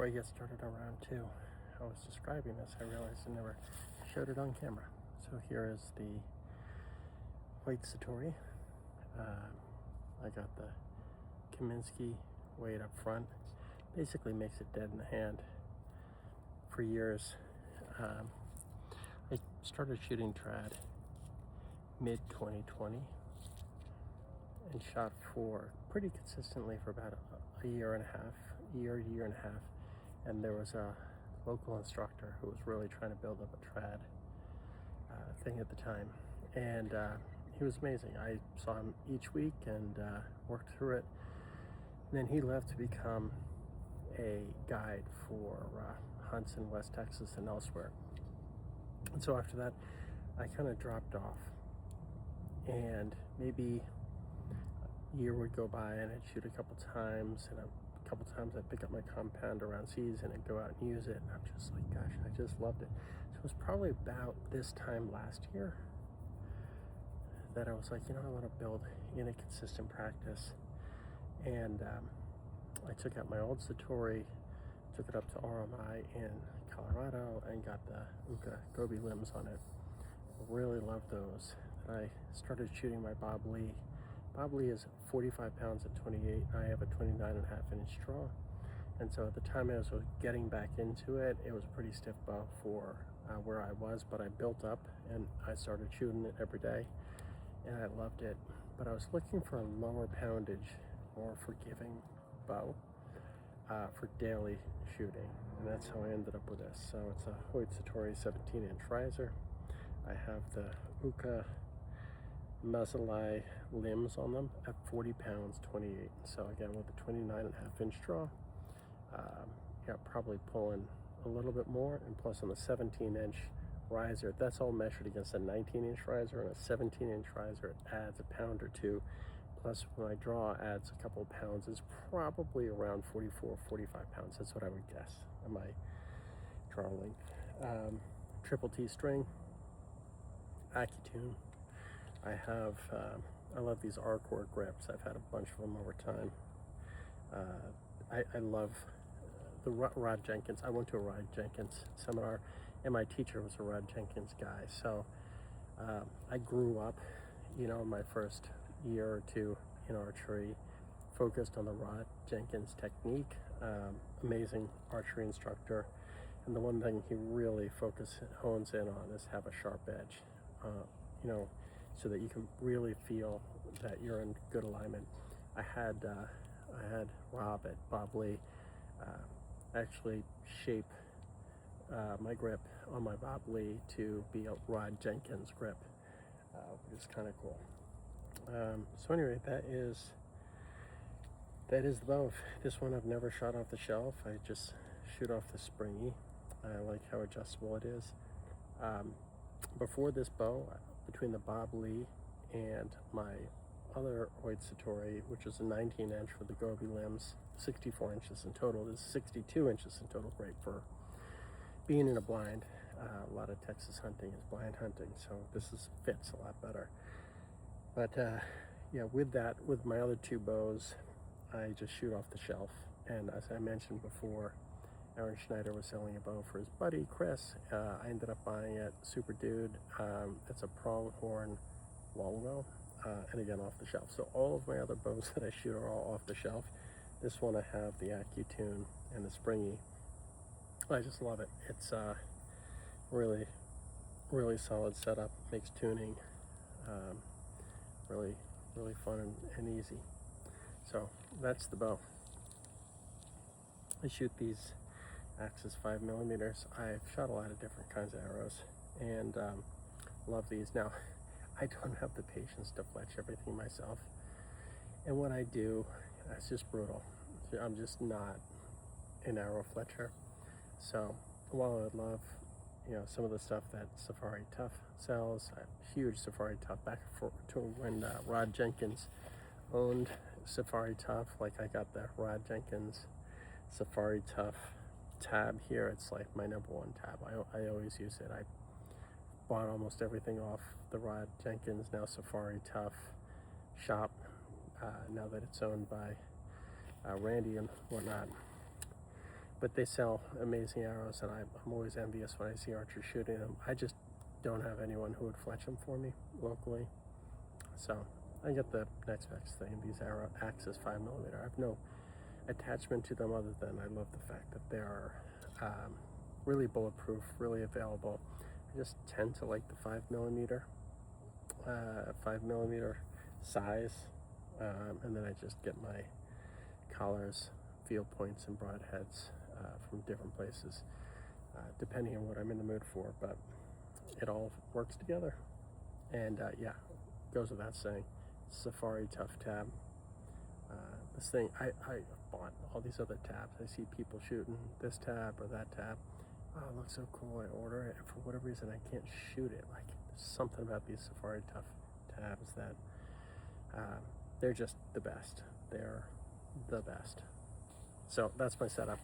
before I get started on round two, I was describing this, I realized I never showed it on camera. So here is the White Satori. I got the Kaminsky weight up front. Basically makes it dead in the hand. For years, I started shooting trad mid-2020 and shot for pretty consistently for about a year and a half. And there was a local instructor who was really trying to build up a trad thing at the time. And he was amazing. I saw him each week and worked through it. And then he left to become a guide for hunts in West Texas and elsewhere. And so after that, I kind of dropped off. And maybe a year would go by and I'd shoot a couple times, and a couple times I'd pick up my compound around season and go out and use it. And I'm just like, gosh, I just loved it. So it was probably about this time last year that I was like, I want to build in a consistent practice. And I took out my old Satori, took it up to RMI in Colorado, and got the Uka Gobi limbs on it. Really loved those. And I started shooting my Bob Lee. Bob Lee is 45 pounds at 28. I have a 29.5-inch draw. And so at the time I was getting back into it, it was a pretty stiff bow for where I was, but I built up and I started shooting it every day, and I loved it. But I was looking for a lower poundage, more forgiving bow for daily shooting, and that's how I ended up with this. So it's a Hoyt Satori 17-inch riser. I have the Uka Mazzalai limbs on them at 40 pounds 28. So again, with a 29.5-inch draw, probably pulling a little bit more. And plus on the 17-inch riser, that's all measured against a 19-inch riser, and a 17-inch riser, it adds a pound or two. Plus when I draw adds a couple of pounds. Is probably around 44, 45 pounds. That's what I would guess on my draw length. Triple T string, AccuTune. I have, I love these Arcor grips. I've had a bunch of them over time. I love the Rod Jenkins. I went to a Rod Jenkins seminar, and my teacher was a Rod Jenkins guy. So I grew up, my first year or two in archery, focused on the Rod Jenkins technique. Amazing archery instructor. And the one thing he really hones in on is have a sharp edge, so that you can really feel that you're in good alignment. I had Rob at Bob Lee actually shape my grip on my Bob Lee to be a Rod Jenkins grip, which is kind of cool. So anyway, that is the bow. This one I've never shot off the shelf. I just shoot off the springy. I like how adjustable it is. Before this bow, between the Bob Lee and my other Hoyt Satori, which is a 19-inch with the Gobi limbs, 64 inches in total. This is 62 inches in total. Great for being in a blind. A lot of Texas hunting is blind hunting, so this fits a lot better. But with my other two bows, I just shoot off the shelf. And as I mentioned before, Aaron Schneider was selling a bow for his buddy Chris. I ended up buying it. Super dude. It's a pronghorn longbow, and again off the shelf. So all of my other bows that I shoot are all off the shelf. This one I have the AccuTune and the springy. I just love it. It's really, really solid setup. Makes tuning really, really fun and easy. So that's the bow. I shoot these Axis 5mm. I've shot a lot of different kinds of arrows, and love these. Now, I don't have the patience to fletch everything myself, and when I do, it's just brutal. I'm just not an arrow fletcher. So while I love some of the stuff that Safari Tough sells, I'm a huge Safari Tough back to when Rod Jenkins owned Safari Tough. Like, I got the Rod Jenkins Safari Tough tab here. It's like my #1 tab. I always use it. I bought almost everything off the Rod Jenkins, now Safari Tough shop, now that it's owned by Randy and whatnot. but they sell amazing arrows, and I'm always envious when I see archers shooting them. I just don't have anyone who would fletch them for me locally. So I get the next best thing, these Arrow Axis 5mm. I have no attachment to them other than I love the fact that they are really bulletproof, really available. I just tend to like the 5mm size, and then I just get my collars, field points, and broadheads from different places, depending on what I'm in the mood for, but it all works together. And yeah, goes without saying, Safari Tough Tab. This thing, I bought all these other tabs. I see people shooting this tab or that tab. Oh, it looks so cool. I order it, and for whatever reason, I can't shoot it. Like, there's something about these Safari Tough tabs that they're just the best. They're the best. So that's my setup.